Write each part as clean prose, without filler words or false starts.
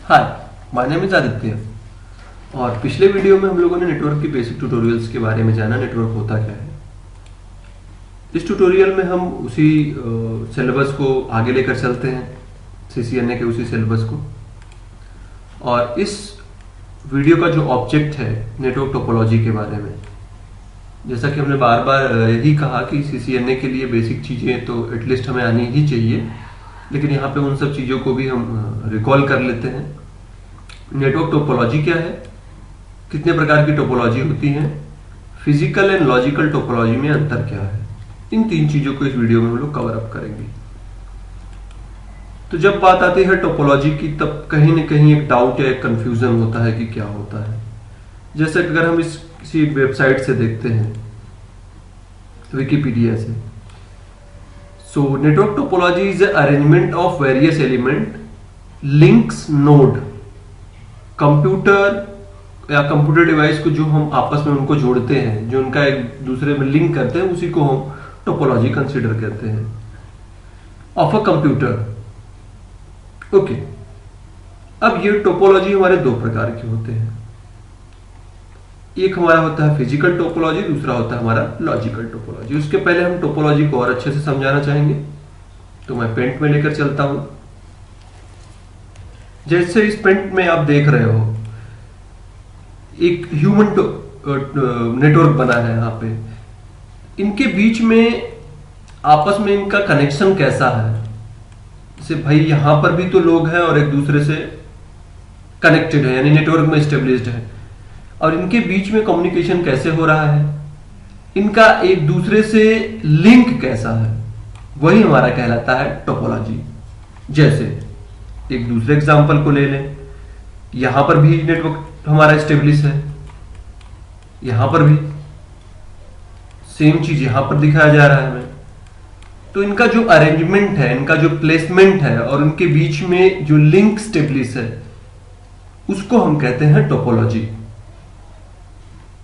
Hi, my name is Aditya. और पिछले video में हम लोगों ने नेटवर्क की बेसिक ट्यूटोरियल्स के बारे में जाना, नेटवर्क होता क्या है। इस ट्यूटोरियल में हम उसी सिलेबस को आगे लेकर चलते हैं, सीसीएनए के उसी सिलेबस को। और इस वीडियो का जो ऑब्जेक्ट है नेटवर्क टोपोलॉजी के बारे में, जैसा कि हमने बार बार यही कहा कि सीसीएनए के लिए बेसिक चीजें तो एटलीस्ट हमें आनी ही चाहिए, लेकिन यहाँ पे उन सब चीजों को भी हम रिकॉल कर लेते हैं। नेटवर्क टोपोलॉजी क्या है, कितने प्रकार की टोपोलॉजी होती हैं, फिजिकल एंड लॉजिकल टोपोलॉजी में अंतर क्या है, इन तीन चीजों को इस वीडियो में हम लोग कवर अप करेंगे। तो जब बात आती है टोपोलॉजी की, तब कहीं ना कहीं एक डाउट या एक कंफ्यूजन होता है कि क्या होता है। जैसे अगर हम इस किसी वेबसाइट से देखते हैं, विकिपीडिया से, so network topology is arrangement of various element links node. Computer या कंप्यूटर डिवाइस को जो हम आपस में उनको जोड़ते हैं, जो उनका एक दूसरे में लिंक करते हैं, उसी को हम टोपोलॉजी कंसीडर करते हैं ऑफ अ कंप्यूटर। ओके, अब ये टोपोलॉजी हमारे दो प्रकार के होते हैं। एक हमारा होता है फिजिकल टोपोलॉजी, दूसरा होता है हमारा लॉजिकल टोपोलॉजी। उसके पहले हम टोपोलॉजी को और अच्छे से समझाना चाहेंगे, तो मैं पेंट में लेकर चलता हूं। जैसे इस पेंट में आप देख रहे हो, एक ह्यूमन नेटवर्क बना है। यहां पे इनके बीच में आपस में इनका कनेक्शन कैसा है, जैसे भाई यहां पर भी तो लोग हैं और एक दूसरे से कनेक्टेड है, यानी नेटवर्क में स्टेब्लिश्ड है, और इनके बीच में कम्युनिकेशन कैसे हो रहा है, इनका एक दूसरे से लिंक कैसा है, वही हमारा कहलाता है टोपोलॉजी। जैसे एक दूसरे एग्जांपल को ले लें, यहां पर भी नेटवर्क हमारा स्टेब्लिश है, यहां पर भी सेम चीज यहां पर दिखाया जा रहा है हमें। तो इनका जो अरेंजमेंट है, इनका जो प्लेसमेंट है, और उनके बीच में जो लिंक स्टेब्लिश है, उसको हम कहते हैं टोपोलॉजी।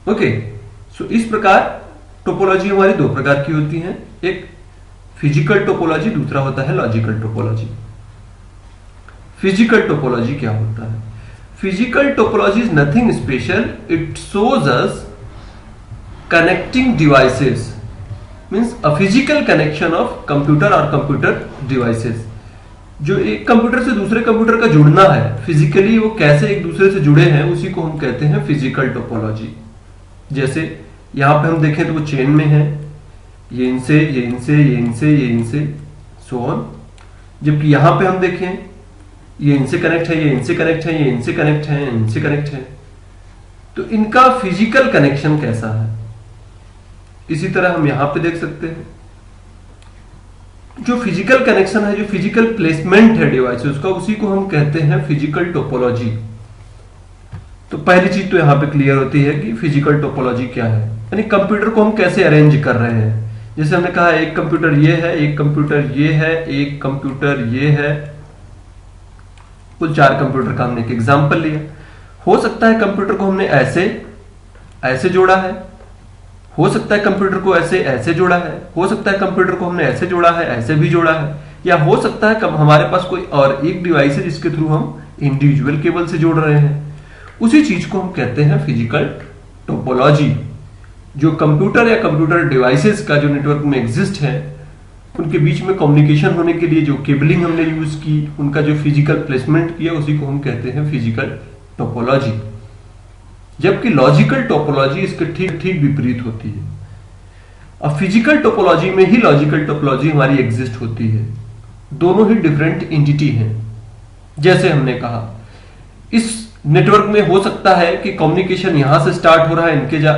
ओके, सो इस प्रकार टोपोलॉजी हमारी दो प्रकार की होती है, एक फिजिकल टोपोलॉजी, दूसरा होता है लॉजिकल टोपोलॉजी। फिजिकल टोपोलॉजी क्या होता है? Physical topology is nothing special, it shows us connecting devices, means a physical connection of computer और कंप्यूटर डिवाइसेस। जो एक कंप्यूटर से दूसरे कंप्यूटर का जुड़ना है, फिजिकली वो कैसे एक दूसरे से जुड़े हैं, उसी को हम कहते हैं फिजिकल टोपोलॉजी। जैसे यहां पे हम देखें तो वो चेन में है, ये इनसे, ये इनसे, ये इनसे, ये इनसे, सो ऑन। जबकि यहां पे हम देखें, ये इनसे कनेक्ट है, ये इनसे कनेक्ट है, ये इनसे कनेक्ट है, इनसे कनेक्ट है। तो इनका फिजिकल कनेक्शन कैसा है, इसी तरह हम यहां पे देख सकते हैं। जो फिजिकल कनेक्शन है, जो फिजिकल प्लेसमेंट है डिवाइस उसका, उसी को हम कहते हैं फिजिकल टोपोलॉजी। तो पहली चीज तो यहां पे क्लियर होती है कि फिजिकल टोपोलॉजी क्या है, यानी कंप्यूटर को हम कैसे अरेंज कर रहे हैं। जैसे हमने कहा एक कंप्यूटर ये है, एक कंप्यूटर ये है, एक कंप्यूटर ये है, कुल 4 कंप्यूटर का हमने एक एग्जांपल लिया। हो सकता है कंप्यूटर को हमने ऐसे जोड़ा है, हो सकता है कंप्यूटर को ऐसे जोड़ा है, हो सकता है कंप्यूटर को हमने ऐसे जोड़ा है, ऐसे भी जोड़ा है, या हो सकता है हमारे पास कोई और एक डिवाइस है जिसके थ्रू हम इंडिविजुअल केबल से जोड़ रहे हैं। उसी चीज को हम कहते हैं फिजिकल टोपोलॉजी। जो कंप्यूटर या कंप्यूटर डिवाइसेस का जो नेटवर्क में एग्जिस्ट है, उनके बीच में कम्युनिकेशन होने के लिए जो केबलिंग हमने यूज की, उनका जो फिजिकल प्लेसमेंट किया, उसी को हम कहते हैं फिजिकल टोपोलॉजी। जबकि लॉजिकल टोपोलॉजी इसके ठीक विपरीत होती है। अब फिजिकल टोपोलॉजी में ही लॉजिकल टोपोलॉजी हमारी एग्जिस्ट होती है, दोनों ही डिफरेंट एंटिटी हैं। जैसे हमने कहा, इस नेटवर्क में हो सकता है कि कम्युनिकेशन यहां से स्टार्ट हो रहा है,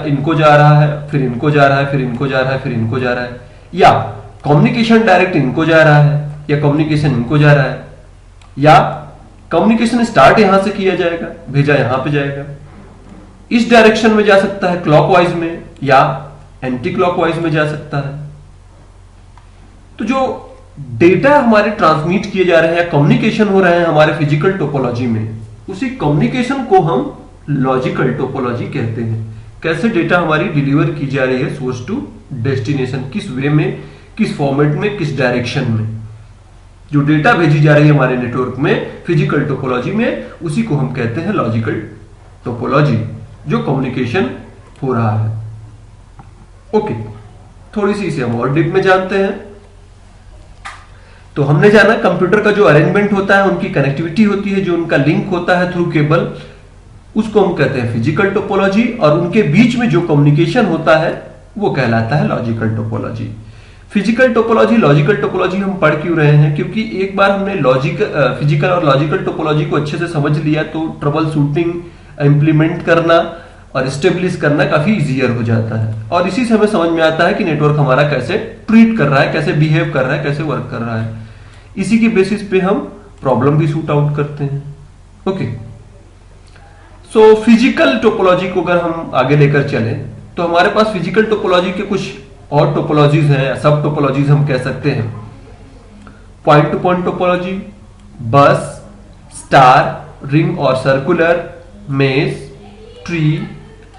इनको जा रहा है, फिर इनको जा रहा है, फिर इनको जा रहा है, फिर इनको जा रहा है, या कम्युनिकेशन डायरेक्ट इनको जा रहा है, या कम्युनिकेशन इनको जा रहा है, या कम्युनिकेशन स्टार्ट यहां से किया जाएगा, भेजा यहां पे जाएगा। इस डायरेक्शन में जा सकता है क्लॉकवाइज में, या एंटी क्लॉकवाइज में जा सकता है। तो जो डेटा हमारे ट्रांसमिट किए जा रहे हैं या कम्युनिकेशन हो रहे हैं हमारे फिजिकल टोपोलॉजी में, उसी कम्युनिकेशन को हम लॉजिकल टोपोलॉजी कहते हैं। कैसे डेटा हमारी डिलीवर की जा रही है सोर्स टू डेस्टिनेशन, किस वे में, किस फॉर्मेट में, किस डायरेक्शन में। जो डेटा भेजी जा रही है हमारे नेटवर्क में फिजिकल टोपोलॉजी में, उसी को हम कहते हैं लॉजिकल टोपोलॉजी, जो कम्युनिकेशन हो रहा है। ओके, थोड़ी सी इसे हम और डीप में जानते हैं। तो हमने जाना कंप्यूटर का जो अरेंजमेंट होता है, उनकी कनेक्टिविटी होती है, जो उनका लिंक होता है थ्रू केबल, उसको हम कहते हैं फिजिकल टोपोलॉजी, और उनके बीच में जो कम्युनिकेशन होता है वो कहलाता है logical topology. Physical topology, logical topology हम पढ़ क्यों रहे हैं? क्योंकि एक बार हमने फिजिकल और लॉजिकल टोपोलॉजी को अच्छे से समझ लिया तो ट्रबल शूटिंग, इंप्लीमेंट करना और स्टेब्लिश करना काफी इजियर हो जाता है, और इसी से हमें समझ में आता है कि नेटवर्क हमारा कैसे ट्रीट कर रहा है, कैसे बिहेव कर रहा है, कैसे वर्क कर रहा है। इसी की बेसिस पे हम प्रॉब्लम भी शूट आउट करते हैं। ओके, सो फिजिकल टोपोलॉजी को अगर हम आगे लेकर चले तो हमारे पास फिजिकल टोपोलॉजी के कुछ और टोपोलॉजीज हैं, सब टोपोलॉजीज हम कह सकते हैं। पॉइंट टू पॉइंट टोपोलॉजी, बस, स्टार, रिंग और सर्कुलर, मेज, tree,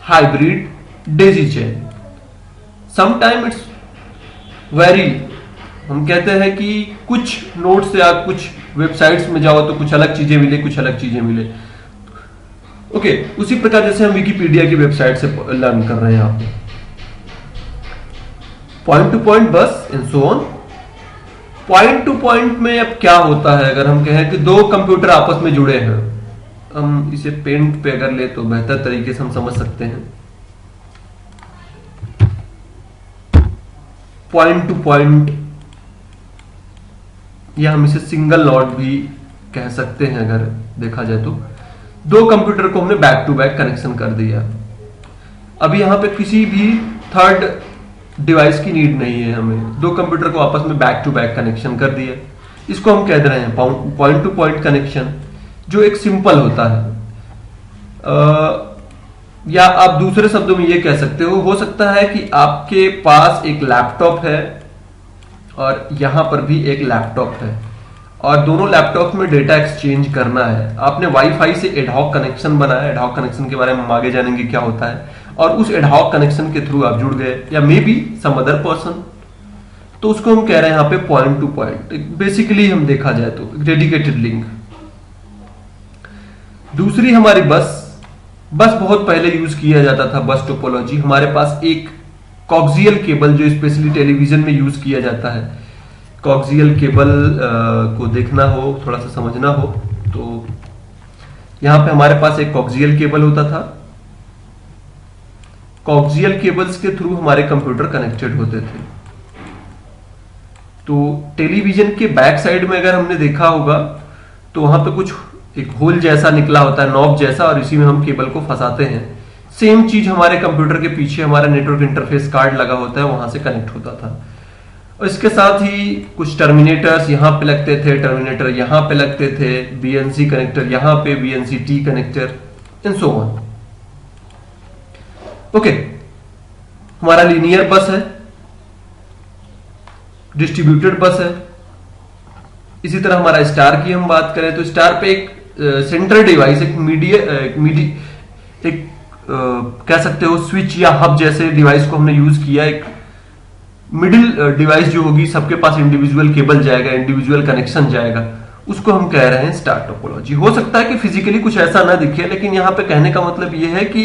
hybrid, Daisy chain. Sometime it's very, हम कहते हैं कि कुछ नोट्स या कुछ वेबसाइट्स में जाओ तो कुछ अलग चीजें मिले, कुछ अलग चीजें मिले। ओके, उसी प्रकार जैसे हम विकिपीडिया की वेबसाइट से लर्न कर रहे हैं यहाँ पे। पॉइंट टू पॉइंट, बस and so on. Point two point में अब क्या होता है, अगर हम कहें कि दो कंप्यूटर आपस में जुड़े हैं, हम इसे पेंट पे अगर ले तो बेहतर तरीके से हम समझ सकते हैं। पॉइंट टू पॉइंट, या हम इसे सिंगल नोड भी कह सकते हैं अगर देखा जाए तो। दो कंप्यूटर को हमने बैक टू बैक कनेक्शन कर दिया। अभी यहां पे किसी भी थर्ड डिवाइस की नीड नहीं है हमें, दो कंप्यूटर को आपस में बैक टू बैक कनेक्शन कर दिया। इसको हम कह रहे हैं पॉइंट टू पॉइंट कनेक्शन, जो एक सिंपल होता है। या आप दूसरे शब्दों में ये कह सकते हो सकता है कि आपके पास एक लैपटॉप है और यहां पर भी एक लैपटॉप है, और दोनों लैपटॉप में डेटा एक्सचेंज करना है। आपने वाईफाई से एडहॉक कनेक्शन बनाया, एडहॉक कनेक्शन के बारे में हम आगे जानेंगे क्या होता है, और उस एडहॉक कनेक्शन के थ्रू आप जुड़ गए, या maybe some other person, तो उसको हम कह रहे हैं यहां पे पॉइंट टू पॉइंट। बेसिकली हम देखा जाए तो डेडिकेटेड लिंक। दूसरी हमारी बस बहुत पहले यूज किया जाता था, बस टोपोलॉजी। हमारे पास एक कॉक्सियल केबल, जो स्पेशली टेलीविजन में यूज किया जाता है, कॉक्सियल केबल को देखना हो, थोड़ा सा समझना हो तो यहां पे हमारे पास एक कॉक्सियल केबल होता था। कॉक्सियल केबल्स के थ्रू हमारे कंप्यूटर कनेक्टेड होते थे। तो टेलीविजन के बैक साइड में अगर हमने देखा होगा तो वहां पे कुछ एक होल जैसा निकला होता है, नॉब जैसा, और इसी में हम केबल को फंसाते हैं। सेम चीज हमारे कंप्यूटर के पीछे हमारा नेटवर्क इंटरफेस कार्ड लगा होता है, वहां से कनेक्ट होता था। और इसके साथ ही कुछ टर्मिनेटर्स यहां पे लगते थे, टर्मिनेटर यहां पे लगते थे, बीएनसी कनेक्टर यहां पे, BNC T connector, and so on. Okay, हमारा लीनियर बस है, डिस्ट्रीब्यूटेड बस है। इसी तरह हमारा स्टार की हम बात करें तो स्टार पे एक सेंट्रल डिवाइस, एक कह सकते हो स्विच या हब जैसे डिवाइस को हमने यूज किया। एक मिडिल डिवाइस जो होगी, सबके पास इंडिविजुअल केबल जाएगा, इंडिविजुअल कनेक्शन जाएगा, उसको हम कह रहे हैं स्टार टोपोलॉजी। हो सकता है कि फिजिकली कुछ ऐसा ना दिखे, लेकिन यहां पे कहने का मतलब यह है कि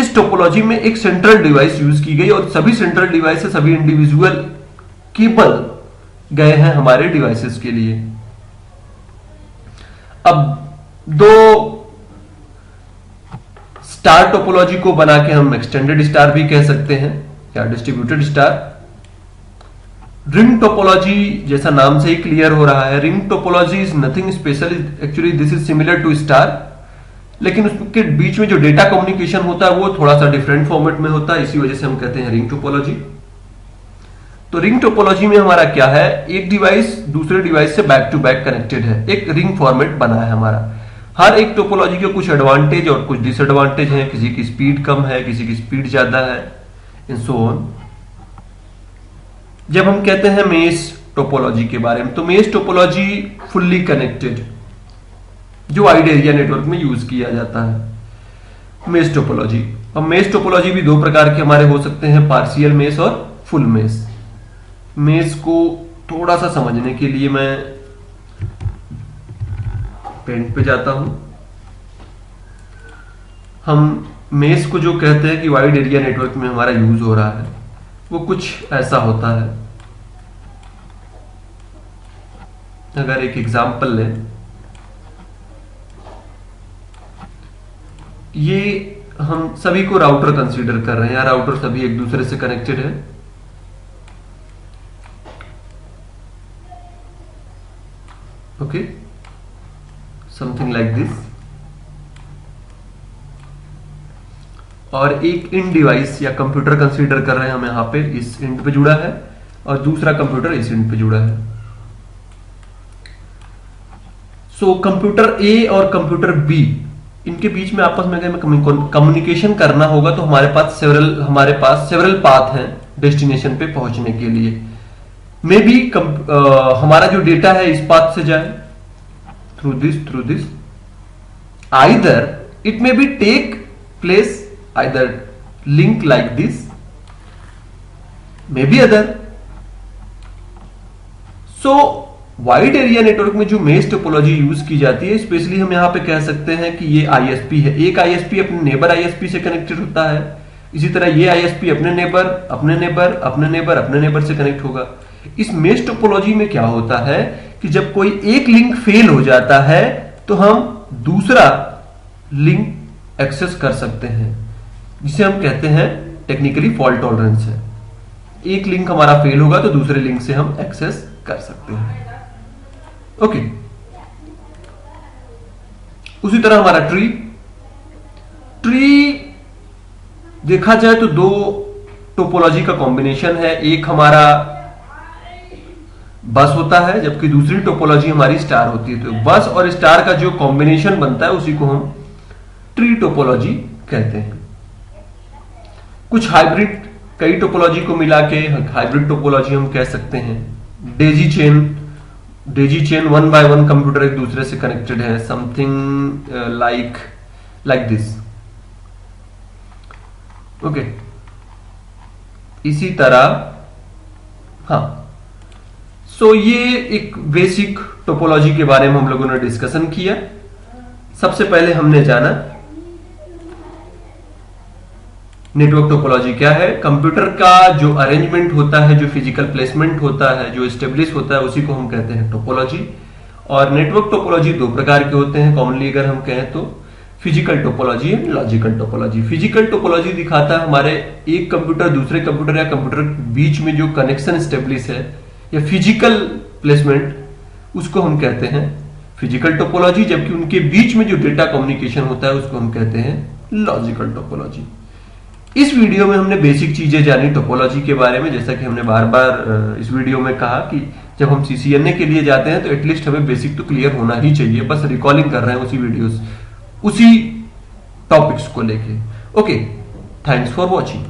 इस टोपोलॉजी में एक सेंट्रल डिवाइस यूज की गई और सभी सेंट्रल डिवाइस से सभी इंडिविजुअल केबल गए हैं हमारे डिवाइसेस के लिए। अब दो स्टार टोपोलॉजी को बना के हम एक्सटेंडेड स्टार भी कह सकते हैं या डिस्ट्रीब्यूटेड स्टार। रिंग टोपोलॉजी जैसा नाम से ही क्लियर हो रहा है, ring topology is nothing special, actually this is similar to star, लेकिन उसके बीच में जो डेटा कम्युनिकेशन होता है वो थोड़ा सा डिफरेंट फॉर्मेट में होता है, इसी वजह से हम कहते हैं रिंग टोपोलॉजी। तो रिंग टोपोलॉजी में हमारा क्या है, एक डिवाइस दूसरे डिवाइस से बैक टू बैक कनेक्टेड है, एक रिंग फॉर्मेट बना है हमारा। हर एक टोपोलॉजी के कुछ एडवांटेज और कुछ डिसएडवांटेज हैं, किसी की स्पीड कम है, किसी की स्पीड ज्यादा है, एंड सो ऑन। जब हम कहते हैं मेश टोपोलॉजी के बारे में, तो मेश टोपोलॉजी फुल्ली कनेक्टेड जो वाइड एरिया नेटवर्क में यूज किया जाता है मेश टोपोलॉजी। अब मेश टोपोलॉजी भी दो प्रकार के हमारे हो सकते हैं, पार्शियल मेश और फुल मेश। मेश को थोड़ा सा समझने के लिए मैं पेंट पे जाता हूं। हम मेश को जो कहते हैं कि वाइड एरिया नेटवर्क में हमारा यूज हो रहा है, वो कुछ ऐसा होता है। अगर एक एग्जांपल लें, ये हम सभी को राउटर कंसीडर कर रहे हैं, या राउटर सभी एक दूसरे से कनेक्टेड है। Okay, something like this. और एक इंड डिवाइस या कंप्यूटर कंसीडर कर रहे हैं हम, यहां पे इस इंड पे जुड़ा है, और दूसरा कंप्यूटर इस इंड पे जुड़ा है। सो कंप्यूटर ए और कंप्यूटर बी, इनके बीच में आपस में अगर कम्युनिकेशन करना होगा तो हमारे पास सेवरल पाथ हैं डेस्टिनेशन पे पहुंचने के लिए। मे बी हमारा जो डेटा है इस पाथ से जाए, through this either it may be take place either link like this, maybe other. So wide area network में जो मेश टोपोलॉजी यूज की जाती है, स्पेशली हम यहां पे कह सकते हैं कि ये आईएसपी है। एक आईएसपी अपने नेबर आईएसपी से कनेक्टेड होता है, इसी तरह ये आईएसपी अपने नेबर से कनेक्ट होगा। इस मेश टोपोलॉजी में क्या होता है कि जब कोई एक लिंक फेल हो जाता है तो हम दूसरा लिंक एक्सेस कर सकते हैं, जिसे हम कहते हैं टेक्निकली फॉल्ट टॉलरेंस है। एक लिंक हमारा फेल होगा तो दूसरे लिंक से हम एक्सेस कर सकते हैं। ओके, उसी तरह हमारा ट्री देखा जाए तो दो टोपोलॉजी का कॉम्बिनेशन है। एक हमारा बस होता है, जबकि दूसरी टोपोलॉजी हमारी स्टार होती है। तो बस और स्टार का जो कॉम्बिनेशन बनता है उसी को हम ट्री टोपोलॉजी कहते हैं। कुछ हाइब्रिड, कई टोपोलॉजी को मिला के हाइब्रिड टोपोलॉजी हम कह सकते हैं। डेजी चेन 1 by 1 कंप्यूटर एक दूसरे से कनेक्टेड है, समथिंग लाइक दिस। ओके, इसी तरह सो ये एक बेसिक टोपोलॉजी के बारे में हम लोगों ने डिस्कशन किया। सबसे पहले हमने जाना नेटवर्क टोपोलॉजी क्या है। कंप्यूटर का जो अरेंजमेंट होता है, जो फिजिकल प्लेसमेंट होता है, जो एस्टेब्लिश होता है, उसी को हम कहते हैं टोपोलॉजी। और नेटवर्क टोपोलॉजी दो प्रकार के होते हैं कॉमनली अगर हम कहें तो, physical topology and logical topology. Physical topology दिखाता है हमारे एक कंप्यूटर दूसरे कंप्यूटर या कंप्यूटर के बीच में जो कनेक्शन एस्टेब्लिश है, या फिजिकल प्लेसमेंट, उसको हम कहते हैं फिजिकल टोपोलॉजी। जबकि उनके बीच में जो डेटा कम्युनिकेशन होता है उसको हम कहते हैं लॉजिकल टोपोलॉजी। इस वीडियो में हमने बेसिक चीजें जानी टोपोलॉजी के बारे में। जैसा कि हमने बार बार इस वीडियो में कहा कि जब हम सीसीएनए के लिए जाते हैं तो एटलीस्ट हमें बेसिक तो क्लियर होना ही चाहिए। बस रिकॉलिंग कर रहे हैं उसी वीडियोस, उसी टॉपिक्स को लेके। Okay, thanks for watching.